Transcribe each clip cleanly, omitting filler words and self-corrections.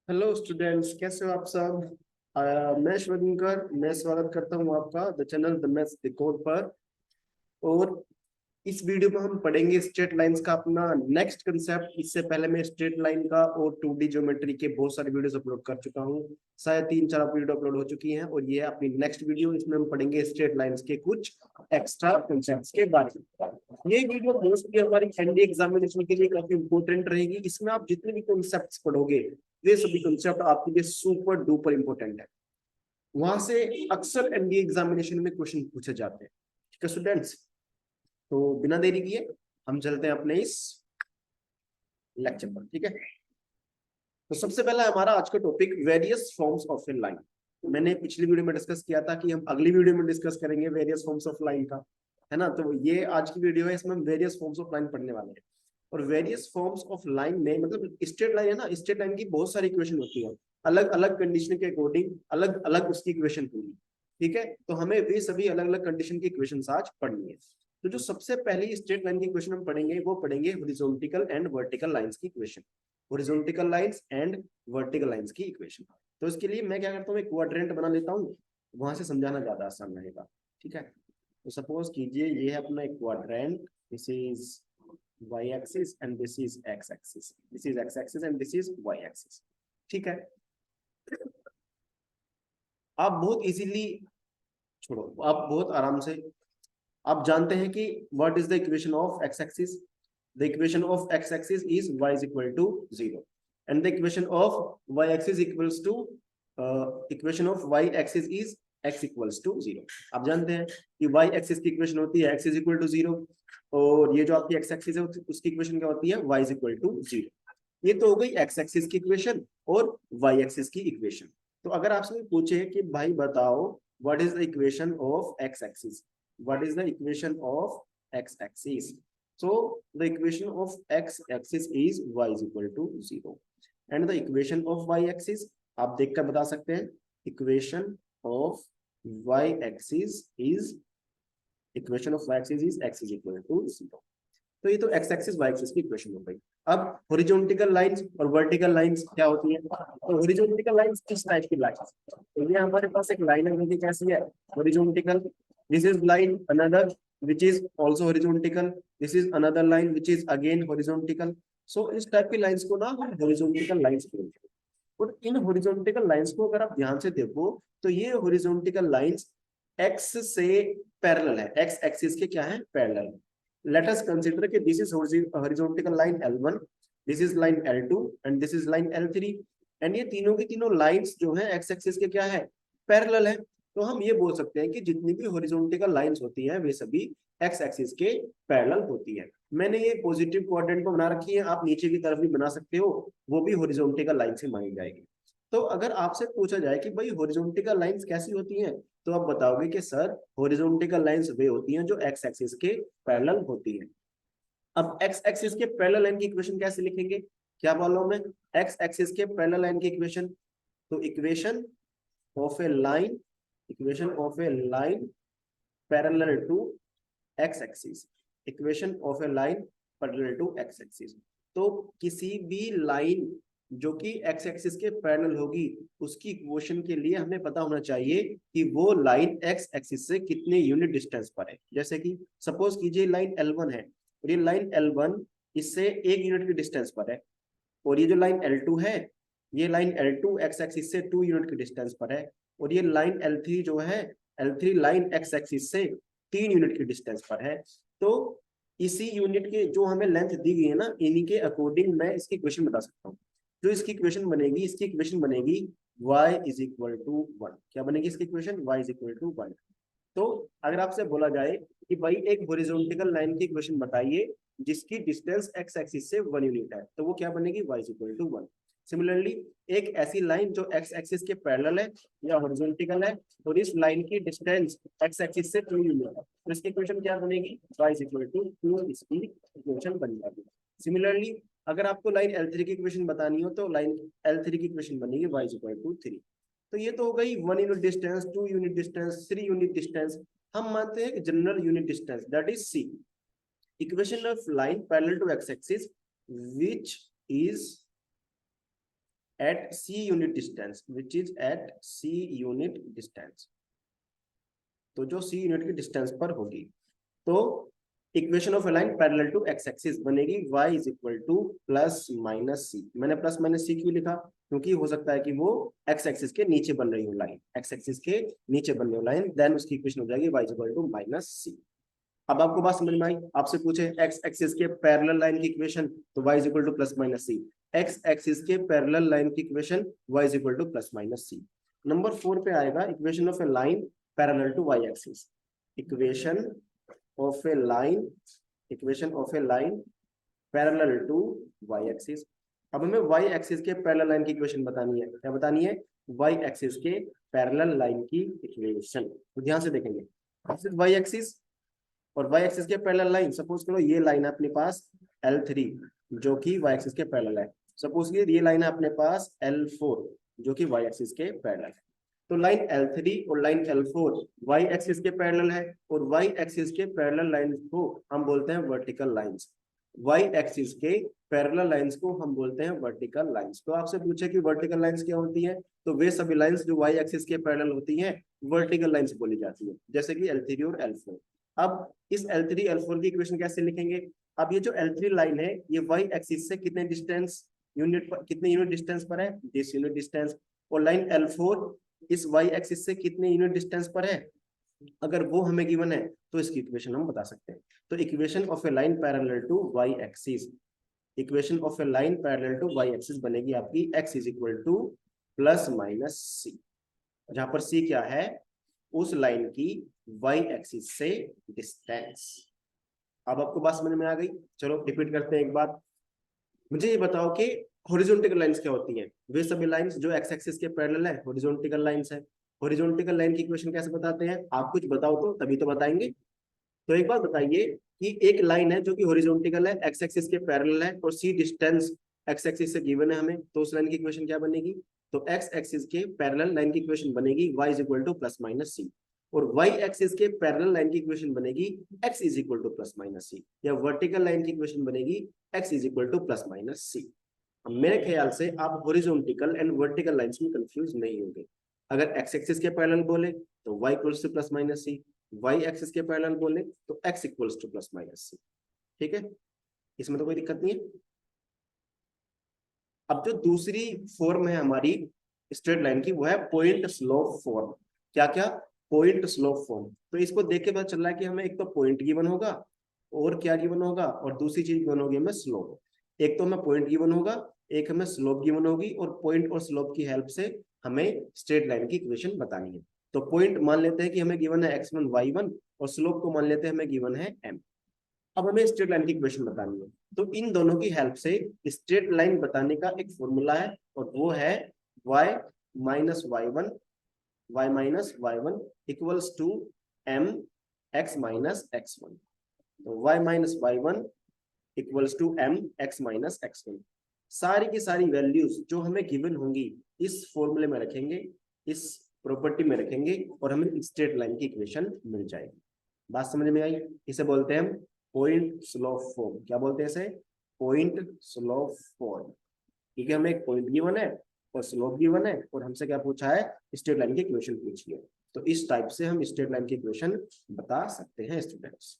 Hello students, कैसे हो आप सब। मैं श्वेतंकर, मैं स्वागत करता हूं आपका the channel the maths code पर। और इस वीडियो में हम पढ़ेंगे स्ट्रेट लाइंस का अपना नेक्स्ट कंसेप्ट। इससे पहले मैं स्ट्रेट लाइन का और 2D ज्योमेट्री के बहुत सारे वीडियोस अपलोड कर चुका हूं। शायद 3-4 वीडियो अपलोड हो चुकी हैं और ये है अपनी नेक्स्ट वीडियो। इसमें हम पढ़ेंगे स्ट्रेट लाइंस के कुछ एक्स्ट्रा कंसेप्ट्स के बारे में। ये वीडियो मोस्टली हमारी एनडी एग्जामिनेशन के लिए काफी इंपॉर्टेंट रहेगी। इसमें आप जितने भी कंसेप्ट पढ़ोगे, ये सभी कंसेप्ट आपके लिए सुपर डुपर इंपॉर्टेंट है। वहां से अक्सर एनडीए एग्जामिनेशन में क्वेश्चन पूछे जाते हैं। ठीक है स्टूडेंट्स, तो बिना देरी किए हम चलते हैं अपने इस लेक्चर पर। ठीक है, तो सबसे पहला हमारा आज का topic various forms of a line. मैंने पिछली वीडियो में डिस्कस किया था कि हम अगली वीडियो में डिस्कस करेंगे वेरियस फॉर्म्स ऑफ लाइन का, है ना। तो ये आज की वीडियो है, इसमें हम वेरियस फॉर्म्स ऑफ लाइन पढ़ने वाले हैं। और वेरियस फॉर्म्स ऑफ लाइन में मतलब स्ट्रेट लाइन है ना, स्ट्रेट लाइन की बहुत सारी इक्वेशन होती है। अलग अलग कंडीशन के अकॉर्डिंग अलग अलग उसकी इक्वेशन होगी। ठीक है, तो हमें वे सभी अलग अलग कंडीशन की इक्वेशन आज पढ़नी है। तो जो सबसे पहली स्ट्रेट लाइन की इक्वेशन हम पढ़ेंगे वो पढ़ेंगे हॉरिजॉन्टल एंड वर्टिकल लाइंस की equation. Horizontal lines and vertical lines की इक्वेशन। तो इसके लिए मैं क्या करता हूँ, एक क्वाड्रेंट बना लेता हूँ, वहां से समझाना ज्यादा आसान रहेगा। ठीक है, तो सपोज कीजिए ये है अपना एक quadrant. This is y axis and this is x axis, this is x axis and this is y axis। ठीक है, आप बहुत इजीली, छोड़ो, आप बहुत आराम से आप जानते हैं कि what is the equation of x axis। the equation of x axis is y is equal to 0 and the equation of y axis equals to equation of y axis is x equals to 0। आप जानते हैं कि y axis की equation होती है x is equal to 0 और ये जो आपकी x axis है उसकी इक्वेशन क्या होती है y is equal to 0। ये तो हो गई x axis की इक्वेशन और y axis की इक्वेशन। तो अगर आपसे पूछे कि भाई बताओ what is the equation of x axis, what is the equation of x axis, so the equation of x-axis is y is equal to 0 and the equation of y-axis आप देखकर बता सकते हैं। equation of y-axis is equation of y-axis is x is equal to 0। तो ये तो x axis y axis की equation हो गई। अब हॉरिजॉन्टल लाइंस और वर्टिकल लाइंस क्या होती हैं। तो हॉरिजॉन्टल लाइंस किस टाइप की लाइंस, तो ये हमारे पास एक लाइन है जो कैसी है, horizontal. This is line another which is also horizontal, this is another line which is again horizontal। so इस टाइप की लाइंस को ना हम हॉरिजॉन्टल लाइंस बोलते हैं। और इन हॉरिजॉन्टल लाइंस को अगर आप ध्यान से देखो तो ये हॉरिजॉन्टल लाइंस x से पैरेलल है, x एक्सिस के क्या है, पैरेलल। let us consider कि this is horizontal line L1, this is line L2 and this is line L3 and ये तीनों की तीनों लाइंस जो है x एक्सिस के क्या है, पैरेलल है। तो हम ये बोल सकते हैं कि जितनी भी हॉरिजॉन्टल लाइंस होती हैं वे सभी x एक्सिस के पैरेलल होती है। मैंने ये पॉजिटिव क्वाड्रेंट को बना रखी है, आप नीचे की तरफ भी बना सकते हो, वो भी हॉरिजॉन्टल लाइन से मानी जाएगी। तो अगर आपसे पूछा जाए कि भाई हॉरिजॉन्टल लाइंस कैसी होती हैं, तो आप बताओगे कि सर हॉरिजॉन्टल लाइंस वे होती हैं जो x एक्सिस के पैरेलल होती हैं। अब x एक्सिस के पैरेलल लाइन की इक्वेशन कैसे लिखेंगे, क्या मालूम है, x एक्सिस के पैरेलल लाइन की इक्वेशन। तो equation of a line, equation of a line parallel to x axis, equation of a line parallel to x axis. तो किसी भी लाइन जो कि x एक्सिस के पैरेलल होगी उसकी इक्वेशन के लिए हमें पता होना चाहिए कि वो लाइन x एक्सिस से कितने यूनिट डिस्टेंस पर है। जैसे कि सपोज कीजिए लाइन L1 है और ये लाइन L1 इससे 1 यूनिट की डिस्टेंस पर है, और ये जो लाइन L2 है ये लाइन L2 x एक्सिस से 2 यूनिट की डिस्टेंस पर है, और ये लाइन L3 जो है L3 लाइन x एक्सिस से 3 यूनिट की डिस्टेंस पर है। तो इसी यूनिट के जो हमें लेंथ दी गई है ना, इन्हीं के अकॉर्डिंग मैं इसकी इक्वेशन बता सकता हूँ। जो इसकी इक्वेशन बनेगी, इसकी इक्वेशन बनेगी y इज इक्वल टू 1। क्या बनेगी इसकी equation, y is equal to 1। तो अगर आपसे बोला जाए कि भाई एक हॉरिजॉन्टल लाइन की इक्वेशन बताइए जिसकी डिस्टेंस x एक्सिस से 1 यूनिट है, तो वो क्या बनेगी, y is equal to 1। Similarly एक ऐसी लाइन जो x एक्सिस के पैरेलल है या हॉरिजॉन्टल है और इस लाइन की डिस्टेंस x एक्सिस से 2 यूनिट है, तो इसकी इक्वेशन क्या बनेगी, y इज इक्वल टू 2, इसकी इक्वेशन बन जाएगी। सिमिलरली अगर आपको लाइन L3 की इक्वेशन बतानी हो तो लाइन L3 की इक्वेशन बनेगी y इज इक्वल टू 3। तो ये तो हो गई 1 unit distance, 2 unit distance, 3 unit distance. हम मानते हैं general unit distance that is c, equation of line parallel to x axis which is at c unit distance, which is at c unit distance, तो जो c unit की distance पर होगी, तो equation of a line parallel to x axis बनेगी y is equal to plus minus c. मैंने plus minus सी क्यों लिखा, क्योंकि हो सकता है कि वो एक्स एक्सिस के नीचे बन रही हो लाइन, एक्स एक्सिस के नीचे बन रही हो लाइन, देन उसकी इक्वेशन हो जाएगी y is equal to minus c. अब आपको बात समझ में आई, आपसे पूछे एक्स एक्सिस के पैरेलल लाइन की इक्वेशन, तो y is equal to plus minus c. X axis के पैरेलल लाइन की equation y is equal to plus minus c. Number 4 पे आएगा equation of a line parallel to y axis, equation of a line, equation of a line parallel to y axis। अब हमें y axis के parallel line की equation बतानी है, क्या बतानी है, y axis के पैरेलल लाइन की इक्वेशन। तो ध्यान से देखेंगे, y axis और y axis के पैरेलल लाइन, सपोज करो ये लाइन है अपने पास L3 जो कि y axis के पैरेलल है, सपोज ये लाइन है अपने पास L4 जो कि y axis के पैरेलल है। तो लाइन L3 और लाइन L4 y एक्सिस के पैरेलल है, और y एक्सिस के पैरेलल लाइंस को हम बोलते हैं वर्टिकल लाइंस। y एक्सिस के पैरेलल लाइंस को हम बोलते हैं वर्टिकल लाइंस। तो आपसे पूछे कि वर्टिकल लाइंस क्या होती है, तो वे सभी लाइंस जो y एक्सिस के पैरेलल होती हैं वर्टिकल लाइंस बोली जाती है, जैसे कि L3 और L4। अब इस L3 L4 की इक्वेशन कैसे लिखेंगे, अब ये जो L3 लाइन है ये y एक्सिस से कितने डिस्टेंस यूनिट पर, कितने यूनिट डिस्टेंस पर है, दिस यूनिट डिस्टेंस, और लाइन L4 इस y एक्सिस से कितने यूनिट डिस्टेंस पर है, अगर वो हमें गिवन है तो इसकी इक्वेशन हम बता सकते हैं। तो equation of a line parallel to y axis, equation of a line parallel to y axis बनेगी आपकी x is equal to plus minus c, जहां पर c क्या है, उस लाइन की y एक्सिस से डिस्टेंस। अब आपको बात समझ में आ गई, चलो रिपीट करते हैं एक बार। मुझे ये बताओ कि हॉरिजॉन्टल लाइंस क्या होती हैं, वे सभी लाइंस जो एक्स एक्सिस के पैरेलल है हॉरिजॉन्टल लाइंस है। हॉरिजॉन्टल लाइन की इक्वेशन कैसे बताते हैं, आप कुछ बताओ तो तभी तो बताएंगे। तो एक बात बताइए कि एक लाइन है जो कि हॉरिजॉन्टल है, एक्स एक्सिस के पैरेलल है, और सी डिस्टेंस एक्स एक्सिस से गिवन है हमें, तो उस लाइन की इक्वेशन क्या बनेगी, तो एक्स एक्सिस के पैरेलल लाइन की इक्वेशन बनेगी y is equal to plus minus c, और y एक्सिस के पैरेलल लाइन की इक्वेशन बनेगी x is equal to plus minus c, या वर्टिकल लाइन की इक्वेशन बनेगी x is equal to plus minus c. मेरे ख्याल से आप हॉरिजॉन्टल एंड वर्टिकल लाइंस में कंफ्यूज नहीं होंगे। अगर एक्स एक्सिस के पैरेलल बोले तो y equals to plus minus c, y axis के पैरेलल बोले तो x equals to plus minus c. ठीक है, इसमें तो कोई दिक्कत नहीं है। अब जो दूसरी फॉर्म है हमारी स्ट्रेट लाइन की, वो है पॉइंट स्लोप फॉर्म। क्या क्या, पॉइंट स्लोप फॉर्म। तो इसको देख के पता चल रहा है कि हमें एक तो पॉइंट गिवन होगा, और क्या गिवन होगा, और दूसरी चीज गिवन होगी हमें स्लोप। एक तो हमें पॉइंट गिवन होगा, एक हमें स्लोप गिवन होगी, और पॉइंट और स्लोप की हेल्प से हमें स्ट्रेट लाइन की इक्वेशन बतानी है। तो पॉइंट मान लेते हैं कि हमें गिवन है x1 y1, और स्लोप को मान लेते हैं हमें गिवन है m। अब हमें स्ट्रेट लाइन की इक्वेशन बतानी है, तो इन दोनों की हेल्प से स्ट्रेट लाइन बताने का एक फॉर्मूला है, और वो है y minus y1, y minus y1 equals to m x minus x1। तो y minus y1 equals to m x minus x1। सारी की सारी वैल्यूज जो हमें गिवन होंगी इस फॉर्मूले में रखेंगे, इस प्रॉपर्टी में रखेंगे, और हमें स्ट्रेट लाइन की इक्वेशन मिल जाएगी। बात समझ में आई, इसे बोलते हैं हम पॉइंट स्लोप फॉर्म। क्या बोलते हैं इसे, पॉइंट स्लोप फॉर्म। ठीक है, हमें एक पॉइंट गिवन है और स्लोप गिवन है, और हमसे क्या पूछा है, स्ट्रेट लाइन की इक्वेशन पूछी है। तो इस टाइप से हम स्ट्रेट लाइन की इक्वेशन बता सकते हैं स्टूडेंट्स।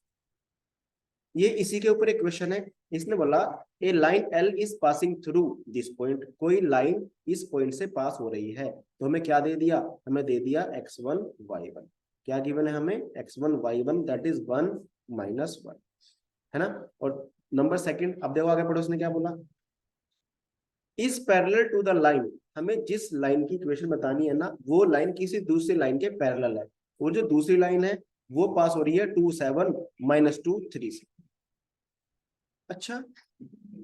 ये इसी के ऊपर एक क्वेश्चन है, इसने बोला a line L is passing through this point, कोई लाइन इस पॉइंट से पास हो रही है, तो हमें क्या दे दिया, हमें दे दिया x1 y1। क्या गिवन है हमें, x1 y1 that is 1 minus 1, है ना। और नंबर सेकंड, अब देखो आगे पढ़ो, उसने क्या बोला, इस पैरेलल टू द लाइन, हमें जिस लाइन की इक्वेशन बतानी है ना, वो लाइन किसी दूसरी लाइन के पैरेलल है, और जो दूसरी लाइन है वो पास हो रही है 2 7 माइनस 2 3 से। अच्छा,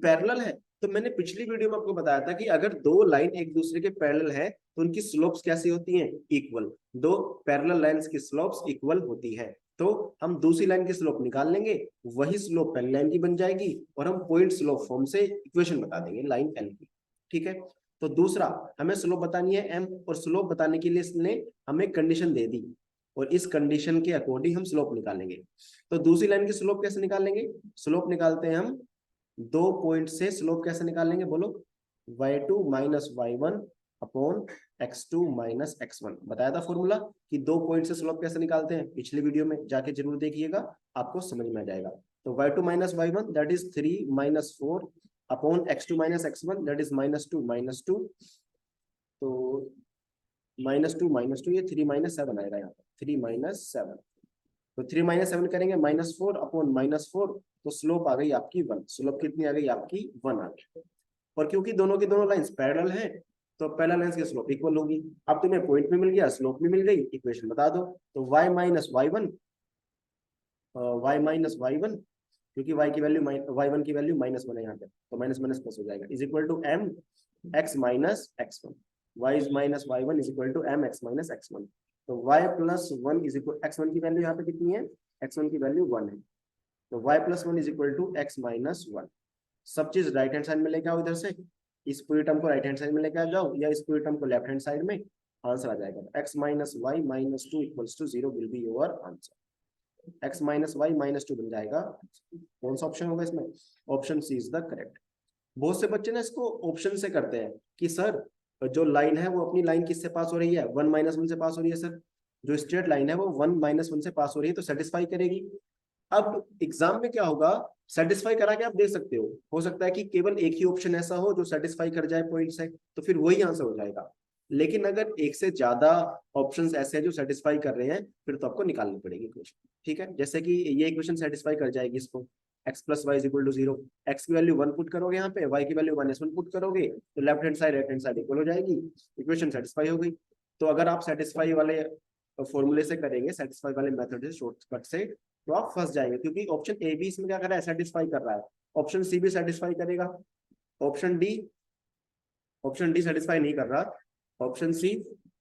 पैरेलल है, तो मैंने पिछली वीडियो में आपको बताया था कि अगर दो लाइन एक दूसरे के पैरेलल है तो उनकी स्लोप्स कैसी होती हैं, इक्वल। दो पैरेलल लाइंस की स्लोप्स इक्वल होती है, तो हम दूसरी लाइन की स्लोप निकाल लेंगे, वही स्लोप पहली लाइन की बन जाएगी, और हम पॉइंट स्लोप फॉर्म से इक्वेशन बता देंगे लाइन एल की। ठीक है, तो दूसरा, हमें स्लोप बतानी है एम, और स्लोप बताने के लिए इसने हमें कंडीशन दे दी, और इस कंडीशन के अकॉर्डिंग हम स्लोप निकालेंगे। तो दूसरी लाइन की स्लोप कैसे निकालेंगे, स्लोप निकालते हैं हम 2 पॉइंट से, स्लोप कैसे निकालेंगे बोलो, y2 minus y1 upon x2 minus x1। बताया था फॉर्मूला कि दो पॉइंट से स्लोप कैसे निकालते हैं, पिछले वीडियो में जाके जरूर देखिएगा, आपको समझ में आ जाएगा। तो y2 minus y1 that is 3 minus 4 upon x2 minus x1 that is minus two. तो माइनस टू ये 3 माइनस 7 आएगा यहाँ पर, 3 माइनस 7। तो 3 माइनस 7 करेंगे -4 अपॉन -4, तो स्लोप आ गई आपकी 1। स्लोप कितनी आ गई आपकी 1 आ गई। और क्योंकि दोनों की दोनों लाइंस पैरेलल है तो पैरेलल लाइंस की स्लोप इक्वल होगी। अब तुम्हें पॉइंट भी मिल गया, स्लोप भी मिल गई, इक्वेशन बता दो। तो y माइनस y1 क्योंकि y की वैल्यू y1 की वैल्यू -1 है यहाँ पे, तो माइनस माइनस प्लस हो जाएगा, is equal to m x minus x1। y minus y1 is equal to m x minus x1। तो y plus 1 is equal, x1 की वैल्यू यहाँ पे कितनी है, x1 की वैल्यू 1 है, तो y plus 1 is equal to x minus 1। सब चीज राइट हैंड साइड में लेके आओ, इधर से इस पूरी टर्म को राइट हैंड साइड में लेके आ जाओ या इस पूरी टर्म को लेफ्ट हैंड साइड में, आंसर आ जाएगा। x minus y minus 2 equals to 0 will be your answer. x minus y minus 2 बन जाएगा। कौन सा ऑप्शन होगा इसमें, option C is the correct. बहुत से बच्चे ना इसको ऑप्शन से करते हैं कि सर जो लाइन है वो अपनी लाइन किससे पास हो रही है, 1 माइनस 1 से पास हो रही है सर, जो स्ट्रेट लाइन है वो 1 माइनस 1 से पास हो रही है तो सेटिस्फाई करेगी। अब एग्जाम में क्या होगा, सेटिस्फाई करा के आप देख सकते हो सकता है कि केवल एक ही ऑप्शन ऐसा हो जो सेटिस्फाई कर जाए पॉइंट से, तो फिर वही आंसर हो जाएगा। लेकिन अगर एक से ज्यादा ऑप्शंस ऐसे हैं जो सेटिस्फाई कर रहे हैं, फिर तो आपको निकालनी पड़ेगी इक्वेशन। ठीक है, जैसे कि ये इक्वेशन सेटिस्फाई कर जाएगी इसको, x plus y is equal to 0, x की वैल्यू 1 पुट करोगे यहाँ पे, y की वैल्यू -1 पुट करोगे, तो left hand side right hand side equal हो जाएगी, इक्वेशन सेटिस्फाई हो गई। तो अगर आप सेटिस्फाई वाले फॉर्मूले से करेंगे, सेटिस्फाई वाले मेथड से, शॉर्टकट से, तो आप फंस जाएंगे, क्योंकि ऑप्शन ए भी इसमें क्या कर रहा है, सेटिस्फाई कर रहा है, ऑप्शन सी भी सेटिस्फाई करेगा, ऑप्शन डी सेटिस्फाई नहीं कर रहा, ऑप्शन सी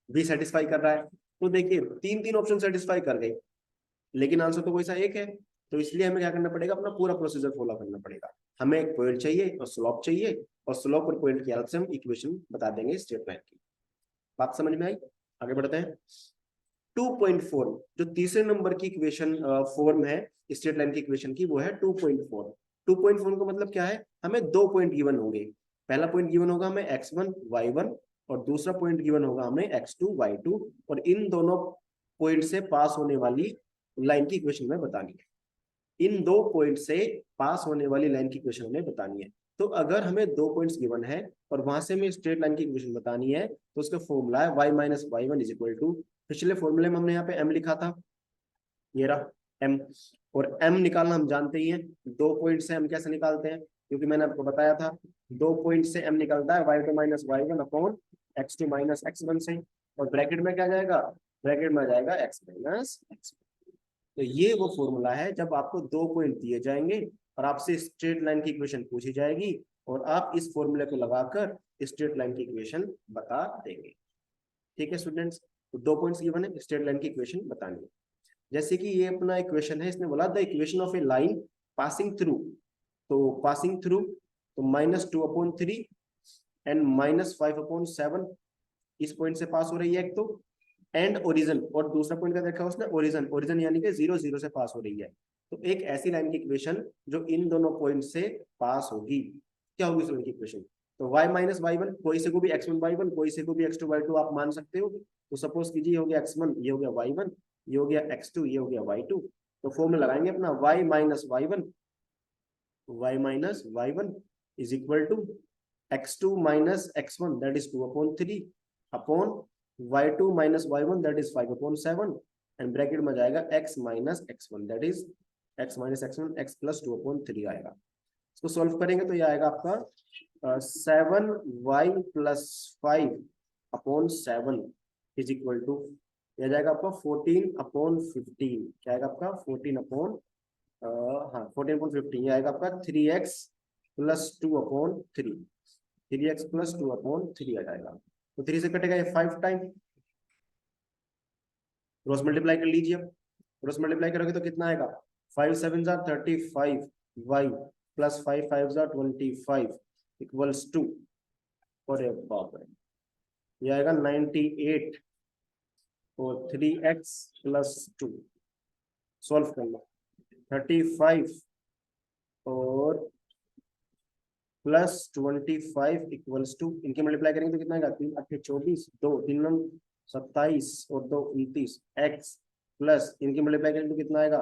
भी सेटिस्फाई कर रहा है। तो देखिए तीन तीन ऑप्शन सेटिस्फाई कर गए, लेकिन आंसर तो कोई सा एक है। तो इसलिए हमें क्या करना पड़ेगा, अपना पूरा प्रोसीजर फॉलो करना पड़ेगा। हमें एक पॉइंट चाहिए और स्लोप चाहिए, और स्लोप और पॉइंट की हेल्प से हम इक्वेशन बता देंगे स्ट्रेट लाइन की। बात समझ में आई, आगे बढ़ते हैं। 2.4 जो तीसरे नंबर की इक्वेशन फॉर्म है स्ट्रेट लाइन की इक्वेशन की, वो है 2.4। 2.4 का मतलब क्या है, हमें दो पॉइंट गिवन होंगे। पहला पॉइंट गिवन होगा हमें x1 y1, और दूसरा पॉइंट गिवन होगा हमें x2 y2, और इन दोनों पॉइंट से पास होने वाली लाइन की इक्वेशन में बतानी है। इन दो पॉइंट से पास होने वाली लाइन की इक्वेशन हमें बतानी है। तो अगर हमें दो पॉइंट्स गिवन है और वहां से हमें स्ट्रेट लाइन की इक्वेशन बतानी है, तो उसका फॉर्मूला है y minus y one is equal to, पिछले फॉर्मूले में हमने यहाँ पे m लिखा था, ये रहा m, और m निकालना हम जानते ही हैं। दो पॉइंट से m कैसे निकालते हैं, क्योंकि मैंने आपको बताया था दो पॉइंट से m निकलता है y2 minus y one upon x2 minus x1 से, और ब्रैकेट में क्या जाएगा, ब्रैकेट में आ जाएगा x माइनस x। तो ये वो फॉर्मूला है जब आपको दो पॉइंट दिए जाएंगे और आपसे स्ट्रेट लाइन की इक्वेशन पूछी जाएगी, और आप इस फॉर्मूले को लगाकर स्ट्रेट लाइन की इक्वेशन बता देंगे। ठीक है स्टूडेंट्स, तो दो पॉइंट्स गिवन है, स्ट्रेट लाइन की इक्वेशन बतानी है। जैसे कि ये अपना इक्वेशन है, इसने बोला the equation of a line passing through, तो पासिंग थ्रू तो -2/3 एंड -5/7 इस पॉइंट से पास हो रही है एक तो, एंड ओरिजिन, और दूसरा पॉइंट का देखा उसने ओरिजिन, ओरिजिन यानी कि 0 0 से पास हो रही है। तो एक ऐसी लाइन की इक्वेशन जो इन दोनों पॉइंट से पास होगी, क्या होगी इस लाइन की इक्वेशन, तो y माइनस वाई वन, कोई से को भी x1 y1, कोई से को भी x2 y2 आप मान सकते हो। तो सपोज कीजिए ये हो गया x1, ये हो गया y1, ये हो गया x2, ये हो गया y2। तो फॉर्मूला लगाएंगे अपना y minus y one is equal to x2 minus x1 that is 2/3 upon y2 minus y1 that is 5/7, and bracket में जाएगा x minus x1 that is x minus x1 x plus 2/3 आएगा। इसको solve करेंगे तो ये आएगा आपका 7y plus 5/7 is equal to, यह जाएगा आपका 14/15, क्या आएगा आपका 14/15, ये आएगा आपका 3x प्लस 2/3, 3x प्लस 2/3 आ जाएगा। तो 3 से कटेगा ये 5 टाइम, क्रॉस मल्टीप्लाई कर लीजिए। क्रॉस मल्टीप्लाई करोगे तो कितना आएगा, 5 7 जा 35 y प्लस 5 5 जा 25 इक्वल्स टू, और बाप रे, ये आएगा 98 और 3x प्लस 2, सॉल्व कर लो, 35 और प्लस 25 इक्वल्स टू, इनके मल्टीप्लाई करेंगे तो कितना आएगा, 3 8 24, 2 3 9 27 और 2 29 एक्स, प्लस इनके मल्टीप्लाई करेंगे तो कितना आएगा,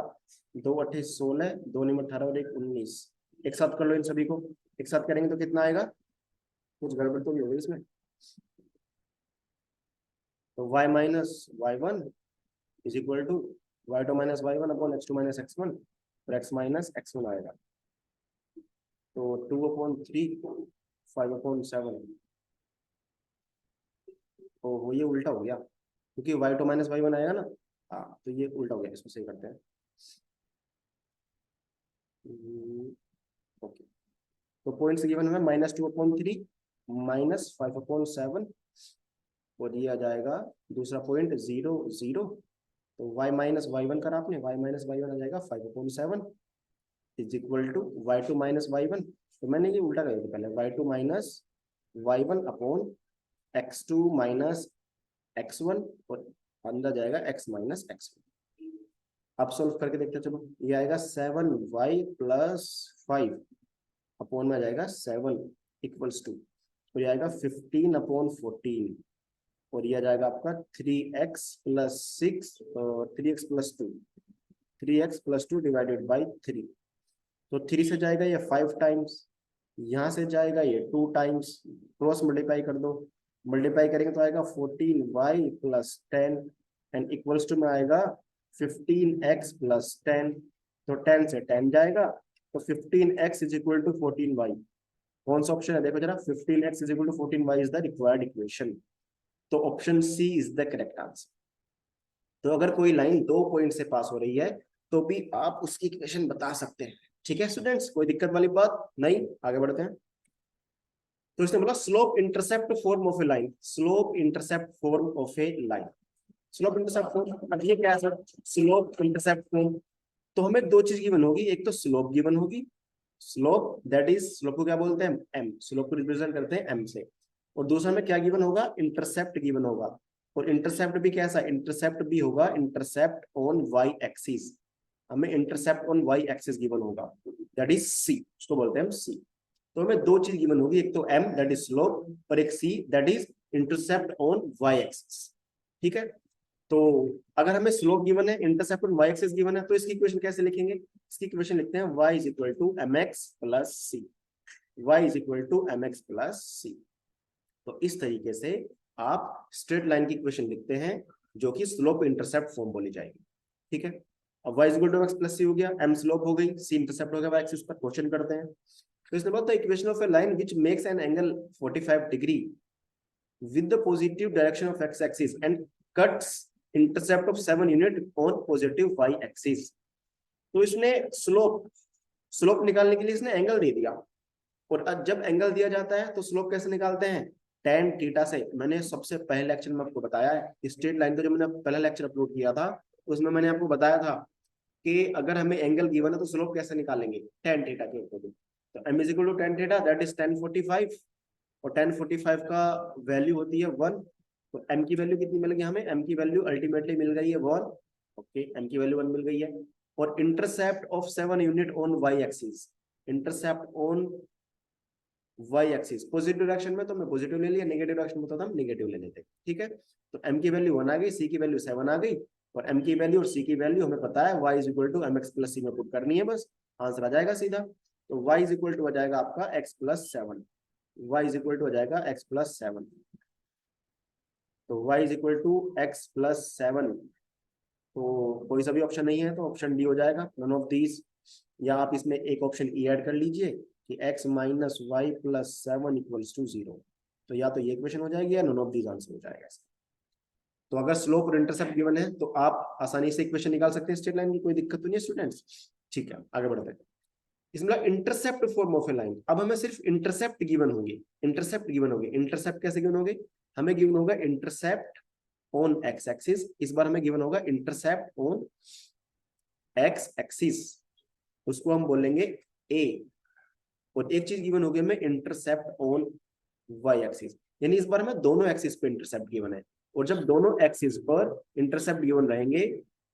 2 8 16, 2 9 18 और 1 19। एक साथ कर लो इन सभी को, एक साथ करेंगे तो कितना आएगा, कुछ गड़बड़ तो नहीं होगी इसमें। तो y minus y one is equal to y2 minus y one upon x2 minus x1 और x माइनस x1 आएगा। तो 2/3 5/7, तो वो ये उल्टा हो गया क्योंकि y2 माइनस वाई वन आएगा ना, हाँ तो ये उल्टा हो गया, इसको सही करते हैं। ओके, तो पॉइंट्स गिवन है -2/3 -5/7 और ये आ जाएगा दूसरा पॉइंट 0 0। तो y माइनस वाई वन करा आपने, y माइनस वाई वन आ जाएगा 5/7 is equal to y2 minus y one. तो मैंने ये उल्टा कर दिया पहले, y2 minus y one upon x2 minus x1 और अंदर जाएगा x माइनस x1। अब सोल्व करके देखते हैं, चलो ये आएगा 7y प्लस 5 अपॉन में आ जाएगा 7 इक्वल्स टू, तो ये आएगा 15/14 और ये आ जाएगा आपका 3x प्लस 6 और 3x plus 2, 3x plus 2 divided by 3। तो 3 से जाएगा ये 5 टाइम्स, यहाँ से जाएगा ये 2 टाइम्स, क्रॉस मल्टीप्लाई कर दो, मल्टीप्लाई करेंगे तो आएगा 14y plus 10 and equals to में आएगा 15x प्लस 10। तो 10 से 10 जाएगा, तो 15x is equal to 14y। कौन सा ऑप्शन है देखो जरा, 15x is equal to 14y is the required equation. तो option C is the correct answer. तो अगर कोई लाइन 2 पॉइंट से पास हो रही है तो भी आप उसकी इक्वेशन बता सकते हैं। ठीक है स्टूडेंट्स, कोई दिक्कत वाली बात नहीं, आगे बढ़ते हैं। तो इसने बोला slope intercept form of a line, slope intercept form of a line, slope intercept form. अब ये क्या है सर, स्लोप इंटरसेप्ट फॉर्म। तो हमें दो चीज गिवन होगी, एक तो स्लोप गिवन होगी, स्लोप दैट इज, स्लोप को क्या बोलते हैं, एम, स्लोप को रिप्रेजेंट करते हैं एम से। और दूसरा में क्या गिवन होगा, इंटरसेप्ट गिवन होगा। और इंटरसेप्ट भी कैसा, इंटरसेप्ट भी होगा इंटरसेप्ट ऑन वाई एक्सिस, हमें intercept on y axis given होगा, दैट इज सी, उसको बोलते हैं हम सी। तो हमें दो चीज गिवन होगी, एक तो एम दैट इज स्लोप और एक C that is intercept on y axis. ठीक है, तो अगर हमें स्लोप गिवन है, intercept on y axis given है, तो इसकी इक्वेशन कैसे लिखेंगे, इसकी इक्वेशन लिखते हैं y is equal to mx plus c, y is equal to mx plus c. तो इस तरीके से आप स्ट्रेट लाइन की इक्वेशन लिखते हैं जो कि स्लोप इंटरसेप्ट फॉर्म बोली जाएगी। ठीक है, अब y is equal to mx plus c हो गया, m स्लोप हो गई, c इंटरसेप्ट हो गया y एक्सिस पर, क्वेश्चन करते हैं। तो इसने बोला the equation of a line which makes an angle 45 degree with the positive direction of x axis and cuts intercept of 7 unit on positive y axis। तो इसने स्लोप निकालने के लिए इसने एंगल दे दिया, और जब एंगल दिया जाता है तो स्लोप कैसे निकालते हैं, tan थीटा से। मैंने सबसे पहले लेक्चर में आपको बताया है, स्ट्रेट लाइन का जो मैंने पहला लेक्चर अपलोड किया था उसमें मैंने आपको बताया था कि अगर हमें एंगल गिवन है तो स्लोप कैसे निकालेंगे, tan थीटा के ऊपर। तो m is equal to tan theta that is tan 45 और tan 45 का वैल्यू होती है 1। तो m की वैल्यू कितनी मिल गई हमें, m की वैल्यू अल्टीमेटली मिल गई है 1। ओके, m की वैल्यू 1 मिल गई है। और intercept of 7 unit on y axis, intercept on y axis positive direction में तो मैं पॉजिटिव ले लिया, नेगेटिव डायरेक्शन में तो हम नेगेटिव ले लेते। ठीक है, तो m की वैल्यू 1 आ गई, c की वैल्यू 7 आ गई, और m की वैल्यू और c की वैल्यू हमें पता है, y is equal to mx plus c में पुट करनी है, बस आंसर आ जाएगा सीधा। तो y इज इक्वल टू आ जाएगा आपका x plus 7, y is equal to हो जाएगा x प्लस 7। तो y is equal to x plus 7, तो कोई सा भी ऑप्शन नहीं है तो ऑप्शन डी हो जाएगा, नन ऑफ दीज। या आप इसमें एक ऑप्शन ई ऐड कर लीजिए कि x minus y plus 7 equals to 0। तो या तो ये इक्वेशन हो जाएगी या नन ऑफ दीज आंसर हो जाएगा। तो अगर स्लोप और इंटरसेप्ट गिवन है तो आप आसानी से इक्वेशन निकाल सकते हैं स्ट्रेट लाइन की, कोई दिक्कत तो नहीं है स्टूडेंट्स। ठीक है, आगे बढ़ते हैं। इसमें intercept form of a line, अब हमें सिर्फ इंटरसेप्ट गिवन होगी, इंटरसेप्ट गिवन होगी। इंटरसेप्ट कैसे गिवन होगी, हमें गिवन होगा इंटरसेप्ट ऑन एक्स एक्सिस, इस बार हमें गिवन होगा इंटरसेप्ट ऑन एक्स एक्सिस, उसको हम बोलेंगे ए। और एक चीज गिवन होगी हमें इंटरसेप्ट ऑन वाई एक्सिस, यानी इस बार हमें दोनों एक्सिस पे इंटरसेप्ट गिवन है। और जब दोनों एक्सिस पर इंटरसेप्ट गिवन रहेंगे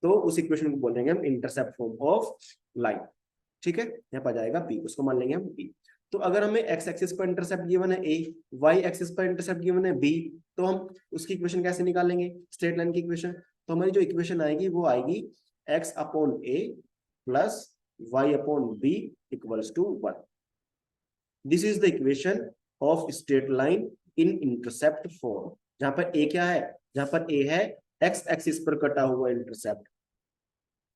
तो उस इक्वेशन को बोलेंगे हम इंटरसेप्ट फॉर्म ऑफ लाइन। ठीक है, यहाँ पर जाएगा P, उसको मान लेंगे हम P। तो अगर हमें एक्स एक्सिस पर इंटरसेप्ट गिवन है ए, वाई एक्सिस पर इंटरसेप्ट गिवन है बी, तो हम उसकी इक्वेशन कैसे निकालेंगे, स्ट्रेट लाइन की इक्वेशन। तो हमारी जो इक्वेशन आएगी वो आएगी x upon A plus y upon B equals to 1। This is the equation of straight line in intercept form. जहां पर ए क्या है, जहां पर ए है एक्स एक्सिस पर कटा हुआ इंटरसेप्ट,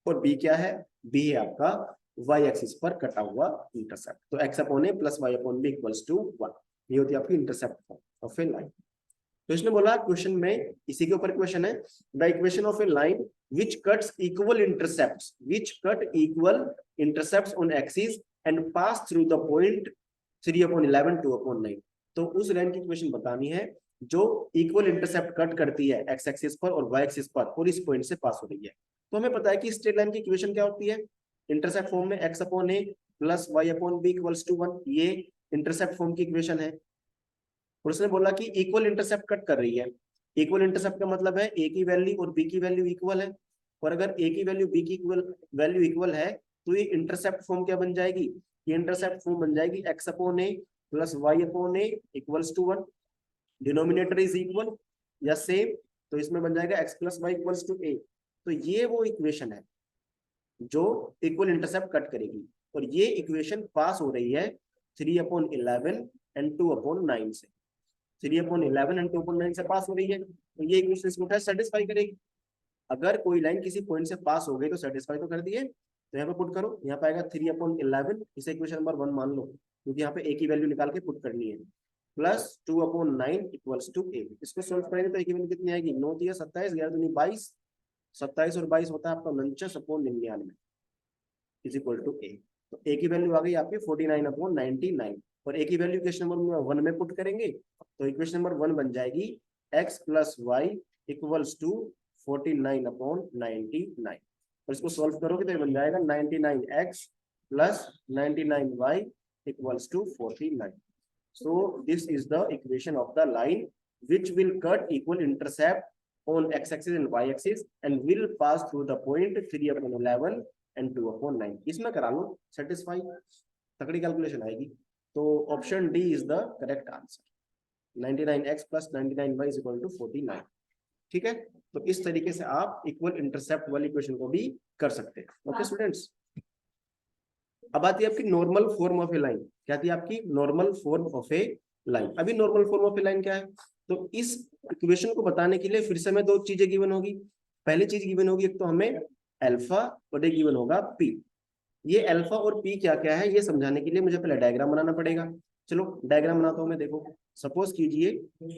और बी क्या है, बी है आपका वाई एक्सिस पर कटा हुआ इंटरसेप्ट। तो x upon A plus y upon B equals to 1, ये होती है आपकी intercept form of a line. तो इसने बोला क्वेश्चन में, इसी के ऊपर क्वेश्चन है, the equation of a line which cuts equal intercepts, which cut equal intercepts on axis and pass through the point 3/11 2/9। तो उस लाइन की इक्वेशन बतानी है जो इक्वल इंटरसेप्ट कट करती है एक्स एक्सिस पर और वाई एक्सिस पर और इस पॉइंट से पास हो रही है। तो हमें पता है कि स्ट्रेट लाइन की इक्वेशन क्या होती है, इंटरसेप्ट फॉर्म में x upon A plus y upon B equals to 1, ये इंटरसेप्ट फॉर्म की इक्वेशन है। और उसने बोला कि इक्वल इंटरसेप्ट कट कर रही है। इक्वल इंटरसेप्ट का मतलब है ए की वैल्यू और बी की वैल्यू इक्वल है, और अगर ए की वैल्यू बी की वैल्यू इक्वल है तो ये इंटरसेप्ट फॉर्म क्या बन जाएगी, ये इंटरसेप्ट फॉर्म बन जाएगी x upon A plus y upon a equals to 1। Denominator is equal या सेम, तो इसमें बन जाएगा x plus y equals to a. तो ये वो इक्वेशन है जो इक्वल इंटरसेप्ट कट करेगी, और ये इक्वेशन पास हो रही है 3/11 एंड 2/9 से। 3/11 एंड 2/9 से पास हो रही है, तो ये इक्वेशन इसको सेटिस्फाई करेगी। अगर कोई लाइन किसी पॉइंट से पास हो गई तो सेटिस्फाई तो कर दिए। तो यहाँ पे पुट करो, यहाँ पे आएगा 3/11, इसे इक्वेशन नंबर 1 मान लो, क्योंकि यहाँ पे ए की वैल्यू निकाल के पुट करनी है, प्लस 2/9 इक्वल्स टू ए। इसको सोल्व करेंगे तो ए की वैल्यू कितनी आएगी, 9 दिया 27, 11 दूनी 22, 27 और 22 होता है आपका 49/99 इज इक्वल टू ए। तो ए की वैल्यू आ गई आपकी 49/99, और ए की वैल्यू इक्वेशन नंबर 1 में पुट करेंगे तो इक्वेशन नंबर 1 बन जाएगी x plus y equals to 49/99, और इसको सोल्व करोगे तो ये बन जाएगा 99x plus 99y equals to 49। So this is the equation of the line which will cut equal intercept on x-axis and y-axis and will pass through the point 3/11 and 2/9। इसमें करा लो satisfy, तकड़ी calculation आएगी। तो option D is the correct answer, 99x plus 99y is equal to 49। ठीक है, तो इस तरीके से आप इक्वल इंटरसेप्ट वाली इक्वेशन को भी कर सकते हैं। ओके स्टूडेंट्स, अब आती है आपकी normal form of a line. क्या थी आपकी normal form of a line. अभी normal form of a line क्या है, तो इस इक्वेशन को बताने के लिए फिर से हमें दो चीजें गिवन होगी। पहली चीज गिवन होगी, एक तो हमें अल्फा और एक गिवन होगा पी। ये अल्फा और पी क्या क्या है ये समझाने के लिए मुझे पहले डायग्राम बनाना पड़ेगा। चलो डायग्राम बनाता हूं मैं। देखो सपोज कीजिए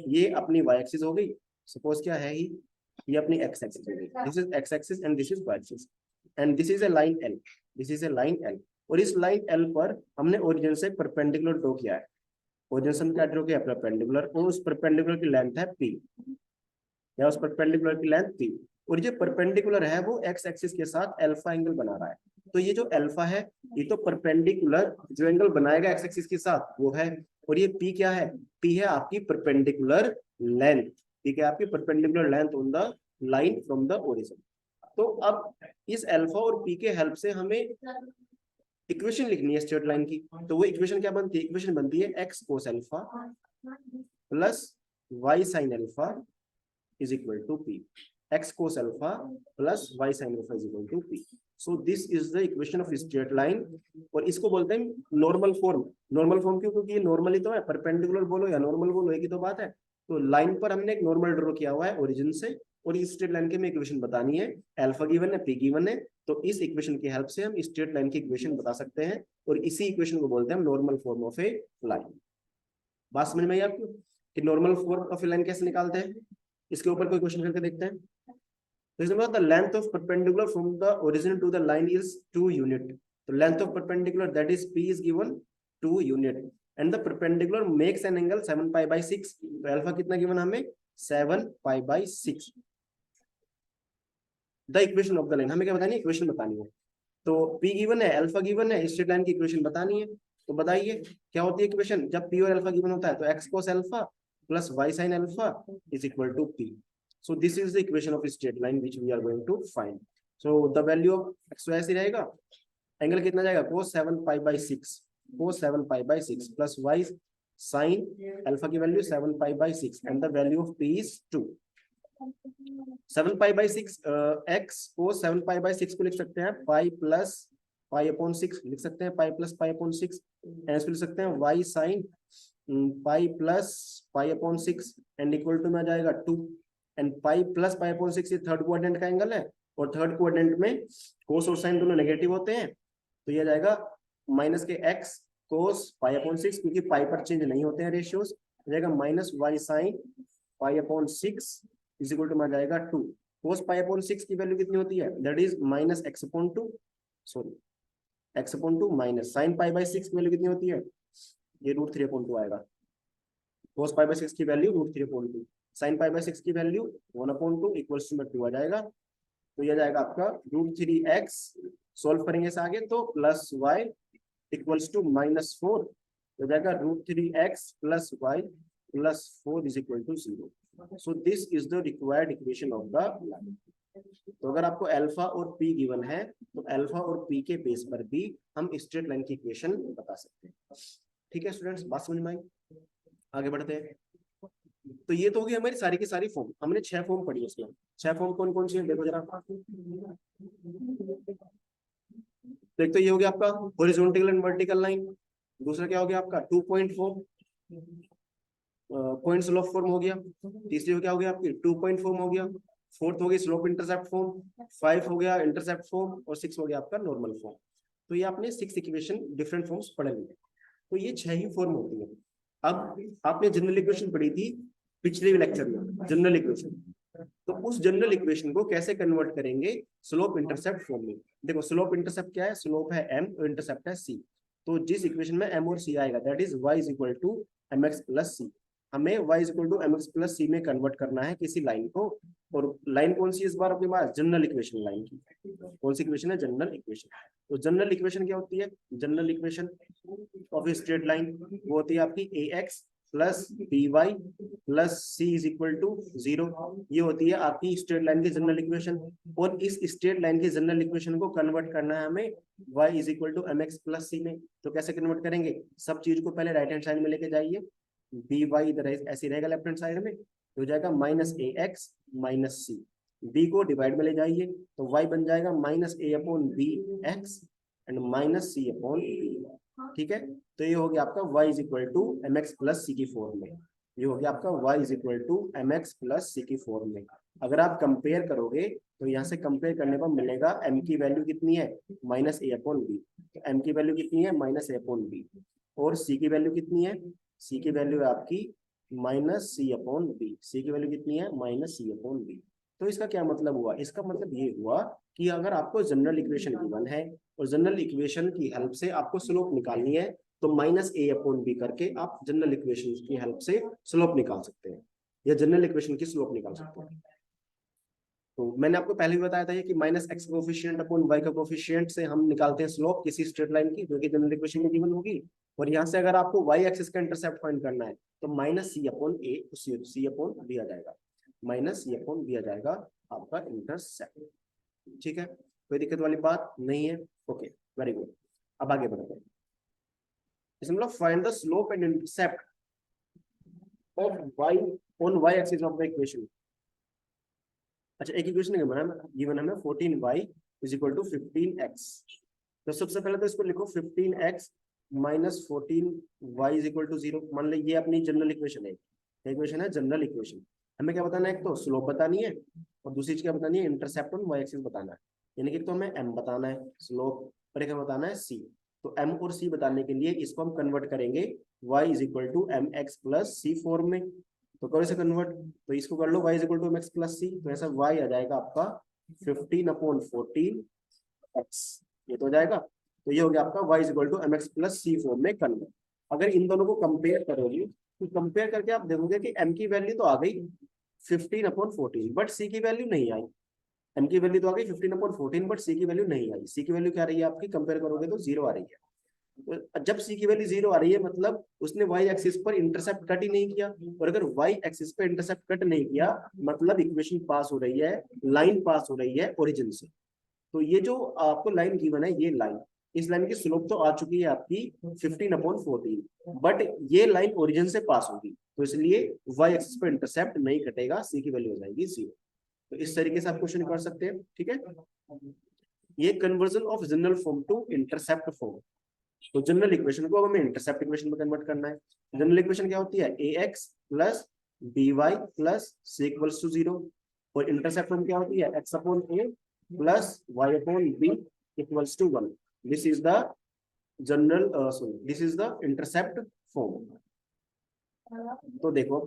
ये अपनी वाई एक्सिस हो गई, सपोज क्या है ही, ये अपनी एक्स एक्सिस हो गई, this is x axis and this is y axis, and this is a line L, this is a line L. और इस लाइन एल पर हमने ओरिजिन से परपेंडिकुलर ड्रॉ किया है, ओरिजिन से क्या ड्रॉ किया है, परपेंडिकुलर, और उस परपेंडिकुलर की लेंथ है पी, या उस परपेंडिकुलर की लेंथ पी, और जो परपेंडिकुलर है वो एक्स एक्सिस के साथ अल्फा एंगल बना रहा है। तो ये जो अल्फा है ये तो परपेंडिकुलर जो एंगल बनाएगा एक्स एक्सिस के साथ वो है, और ये पी क्या है, पी है आपकी परपेंडिकुलर लेंथ, ठीक है, आपकी perpendicular length on the line from the origin. तो अब इस अल्फा और पी के हेल्प से हमें इक्वेशन लिखनी है स्ट्रेट लाइन की। तो वो इक्वेशन क्या बनती है, इक्वेशन बनती है x cos alpha plus y sine alpha is equal to P, x cos alpha plus y sine alpha is equal to P. So this is the equation of straight line, और इसको बोलते हैं normal form. Normal form क्यों, क्योंकि ये normally तो है, perpendicular बोलो या नॉर्मल बोलो एक ही तो बात है। तो लाइन पर हमने एक नॉर्मल ड्रॉ किया हुआ है ओरिजिन से, और इस स्ट्रेट लाइन की हमें इक्वेशन बतानी है, अल्फा गिवन है पी गिवन है, तो इस इक्वेशन की हेल्प से हम स्ट्रेट लाइन की इक्वेशन बता सकते हैं, और इसी इक्वेशन को बोलते हैं हम normal form of a line. बात समझ में आई आपको कि normal form of a line कैसे निकालते हैं। इसके ऊपर कोई क्वेश्चन करके देखते हैं। तो इसमें the length of perpendicular from the origin to the line is 2 unit. तो length of perpendicular that is p is given 2 unit, and the perpendicular makes an angle 7 π/6। तो अल्फा कितना गिवन हमें 7 π/6। The equation of the line, हमें क्या बतानी है, equation बतानी है। तो P गिवन है, अल्फा गिवन है, स्ट्रेट लाइन की इक्वेशन बतानी है। तो बताइए क्या होती है इक्वेशन, जब P और अल्फा गिवन होता है तो x cos alpha plus y sin alpha is equal to P। So this is the equation of straight line which we are going to find. So the value of x ऐसे रहेगा, angle कितना जाएगा cos 7 π/6, cos 7 pi/6 plus y sin alpha की value 7 pi/6 and the value of p is 2. 7 pi/6 x को 7 pi/6 को लिख सकते हैं पाई प्लस पाई/6 लिख सकते हैं, पाई प्लस पाई/6 एंड लिख सकते हैं y sin पाई प्लस पाई/6 एंड इक्वल टू में आ जाएगा 2 एंड पाई प्लस पाई/6 ये थर्ड क्वाड्रेंट का एंगल है और थर्ड क्वाड्रेंट में कोस और साइन दोनों नेगेटिव होते हैं, तो ये जाएगा माइनस के x कोस पाई/6 क्योंकि पाई पर चेंज नहीं होते हैं रेशियोज, हो जाएगा माइनस y sin पाई/6 इज इक्वल टू में आ जाएगा 2. कोस पाई/6 की वैल्यू कितनी होती है, that is minus x/2, sorry x/2 minus sine पाई/6 की वैल्यू कितनी होती है, ये √3/2 आएगा. कोस पाई/6 की वैल्यू √3/2, साइन पाई/6 की वैल्यू 1/2 इक्वल्स टू में 2 आ जाएगा. तो ये जाएगा आपका √3x, सॉल्व करेंगे इसे आगे तो प्लस y इक्वल्स टू -4 हो जाएगा √3x प्लस y प्लस 4 is equal to 0. So this is the required equation of the line. तो अगर आपको अल्फा और p गिवन है तो अल्फा और p के बेस पर भी हम स्ट्रेट लाइन की इक्वेशन बता सकते हैं. ठीक है स्टूडेंट्स, बात समझ में आई? आगे बढ़ते हैं. तो ये तो हो गई हमारी सारी की सारी फॉर्म. हमने 6 फॉर्म पढ़ी है इसमें. 6 फॉर्म कौन कौन सी है देखो जरा. तो एक तो ये हो गया आपका हॉरिजॉन्टल एंड वर्टिकल लाइन. दूसरा क्या हो गया आपका 2 point form, point slope form हो गया. तीसरी हो गया आपकी 2 पॉइंट फॉर्म हो गया. फोर्थ हो गई स्लोप इंटरसेप्ट फॉर्म. 5 हो गया इंटरसेप्ट फॉर्म और 6 हो गया आपका नॉर्मल फॉर्म. तो ये आपने 6 इक्वेशन डिफरेंट फॉर्म्स पढ़े लिए. तो ये 6 ही फॉर्म होती है. अब आपने जनरल इक्वेशन पढ़ी थी पिछले लेक्चर में, जनरल इक्वेशन. तो उस जनरल इक्वेशन को कैसे कन्वर्ट करेंगे स्लोप इंटरसेप्ट फॉर्म में. देखो स्लोप इंटरसेप्ट क्या है, स्लोप है m और इंटरसेप्ट है c. तो जिस इक्वेशन में m और c आएगा that is y is equal to mx plus c. हमें y is equal to mx plus c में कन्वर्ट करना है किसी लाइन को. और लाइन कौन सी इस बार अपने पास, जनरल इक्वेशन लाइन की. कौन सी इक्वेशन है, जनरल इक्वेशन. तो जनरल इक्वेशन क्या होती है, general equation of a straight line वो होती है आपकी ax plus by plus c is equal to 0. ये होती है आपकी स्ट्रेट लाइन की जनरल इक्वेशन. और इस स्ट्रेट लाइन की जनरल इक्वेशन को कन्वर्ट करना है हमें y is equal to mx plus c में. तो कैसे कन्वर्ट करेंगे, सब चीज को पहले राइट हैंड साइड में लेके जाइए. by इधर ऐसे रहेगा लेफ्ट हैंड साइड में, तो हो जाएगा minus ax minus c. b को डिवाइड में ले जाइए तो y बन जाएगा minus a/bx and minus c/b. ठीक है, तो ये हो गया आपका y is equal to mx plus c की फॉर्म में. ये हो गया आपका y is equal to mx plus c की फॉर्म में. अगर आप कंपेयर करोगे तो यहाँ से कंपेयर करने पर मिलेगा m की वैल्यू कितनी है, माइनस a/b. तो m की वैल्यू कितनी है, माइनस a/b. और c की वैल्यू कितनी है, c की वैल्यू है आपकी माइनस c/b. c की वैल्यू कितनी है, माइनस c/b. तो इसका क्या मतलब हुआ, इसका मतलब ये हुआ कि अगर आपको जनरल इक्वेशन गिवन है और जनरल इक्वेशन की हेल्प से आपको स्लोप निकालनी है तो माइनस a/b करके आप जनरल इक्वेशन की हेल्प से स्लोप निकाल सकते हैं या जनरल इक्वेशन की स्लोप निकाल सकते हैं. तो मैंने आपको पहले भी बताया था कि minus x coefficient upon y का कोफिशिएंट से हम निकालते हैं स्लोप किसी स्ट्रेट लाइन की जो कि जनरल इक्वेशन में गिवन होगी. और यहाँ से अगर आपको वाई एक्सिस का इंटरसेप्ट फाइंड करना है तो माइनस c/a c/b आ जाएगा, माइनस c/b आ जाएगा आपका इंटरसेप्ट. ठीक है, कोई दिक्कत वाली बात नहीं है. Okay very good. अब आगे बढ़ते हैं. इसमें मतलब find the slope and intercept of y on y axis of the equation. अच्छा एक इक्वेशन गिवन है 14y is equal to 15x. तो सबसे पहले तो इसको लिखो 15x minus 14y is equal to 0. मान लो ये अपनी जनरल इक्वेशन है. इक्वेशन है जनरल इक्वेशन. हमें क्या बताना है, एक तो स्लोप बतानी है और दूसरी चीज क्या बतानी है, इंटरसेप्ट ऑन y एक्सिस बताना है. यानी कि तो हमें m बताना है स्लोप और एक बताना है c. तो m और c बताने के लिए इसको हम कन्वर्ट करेंगे y is equal to mx plus c form में. तो करो इसे कन्वर्ट, तो इसको कर लो y is equal to mx plus c. तो ऐसा y आ जाएगा आपका 15/14x. ये तो हो जाएगा. तो ये हो गया आपका y is equal to mx plus c form में कन्वर्ट. अगर इन दोनों को कंपेयर करोगे तो कंपेयर करके आप देखोगे कि m की वैल्यू तो आ गई 15/14 बट c की वैल्यू नहीं आई. m की वैल्यू तो आ गई 15/14 बट c की वैल्यू नहीं आई. c की वैल्यू क्या आ रही है आपकी, कंपेयर करोगे तो 0 आ रही है. तो जब c की वैल्यू 0 आ रही है मतलब उसने y एक्सिस पर इंटरसेप्ट कट ही नहीं किया. और अगर y एक्सिस पर इंटरसेप्ट कट नहीं किया मतलब इक्वेशन पास हो रही है, लाइन पास हो रही है ओरिजिन से. तो ये जो आपको लाइन गिवन है ये लाइन इस लाइन की स्लोप तो आ चुकी है आपकी 15/14, बट ये लाइन ओरिजिन से पास होगी, तो इसलिए y एक्सिस पर इंटरसेप्ट नहीं कटेगा, c की वैल्यू हो जाएगी 0। तो इस तरीके से आप क्वेश्चन कर सकते हैं, ठीक है। ये conversion of general form to intercept form. तो जनरल इक्वेशन को हमें इंटरसेप्ट इक्वेशन में कन्वर्ट करना है। जनरल इक्वेशन क्या होती है, ax plus by plus c equals to 0, और इंटरसेप्ट फॉर्म क्या होती है, x upon a plus y upon b equals to 1। This is the general this is the intercept form. तो देखो